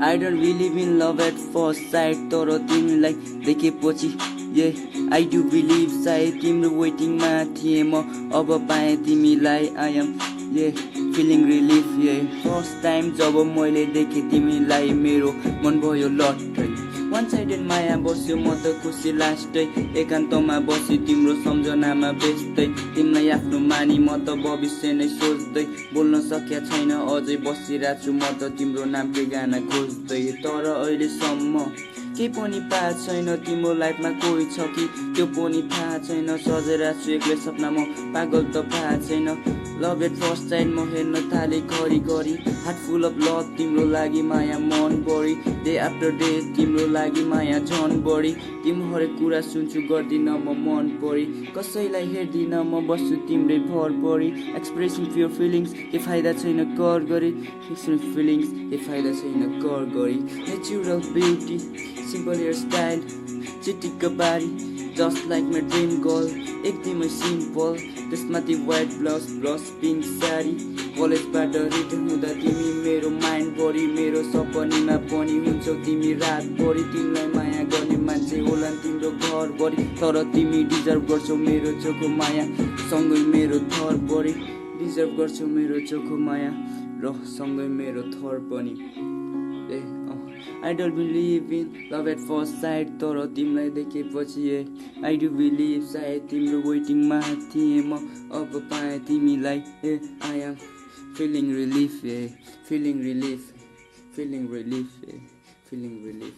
I don't believe in love at first sight, तर तिमीलाई देखेपछि I do believe सायद तिम्रो वेटिङमा थिएँ म, अब पाएँ तिमीलाई I am feeling relief first time जब मैले देखेँ तिमीलाई मेरो मन भयो लट्टै, वान साइडेड माया बस्यो म त खुसी लास्टै, एकान्तमा बसी तिम्रो सम्झनामा बेच्दै, तिमीलाई आफ्नो मानी म त भविष्य नै सोच्दै, बोल्न सकिया छैन अझै बसिरहेको छु म त तिम्रो नामकै गाना खोज्दै, तर अहिलेसम्म केही पनि थाहा छैन तिम्रो लाइफमा कोही छ कि त्यो पनि थाहा छैन, सजेरहेको छु एक्लै सपना म पागल त थाहा छैन, लभ एट फर्स्ट साइड म हेर्न थालेँ घरिघरि, हार्ट फुल अफ लभ तिम्रो लागि माया मन बढी, डे आफ्टर डे तिम्रो लागि माया झन बढी, तिम्रो हरेक कुरा सुन्छु गर्दिन म मन परी, कसैलाई हेर्दिन म बस्छु तिम्रै भर परी, एक्सप्रेसिङ प्योर फिलिङ्स के फाइदा छैन कर गरी, एक्सप्रेसिङ फिलिङ्स के फाइदा छैन कर गरी, natural beauty simple hair style चिटिक्क बारी, just like my dream girl एकदमै सिम्पल, त्यसमाथि white blouse plus pink sari, कलेजबाट रिटर्न हुँदा तिमी मेरो माइन्ड भरि, मेरो सपनीमा पनि हुन्छौ तिमी रातभरि, तिमीलाई माया गर्ने मान्छे होला तिम्रो घरभरि, तर तिमी डिजर्भ गर्छौ मेरो चोखो माया सँगै मेरो थर बढी, डिजर्भ गर्छौ मेरो चोखो माया र सँगै मेरो थर पनि I don't believe in love at first sight, तर तिमीलाई देखेपछि I do believe सायद तिम्रो वेटिङमा थिएँ म, अब पाएँ तिमीलाई I am feeling relief feeling relief feeling relief feeling relief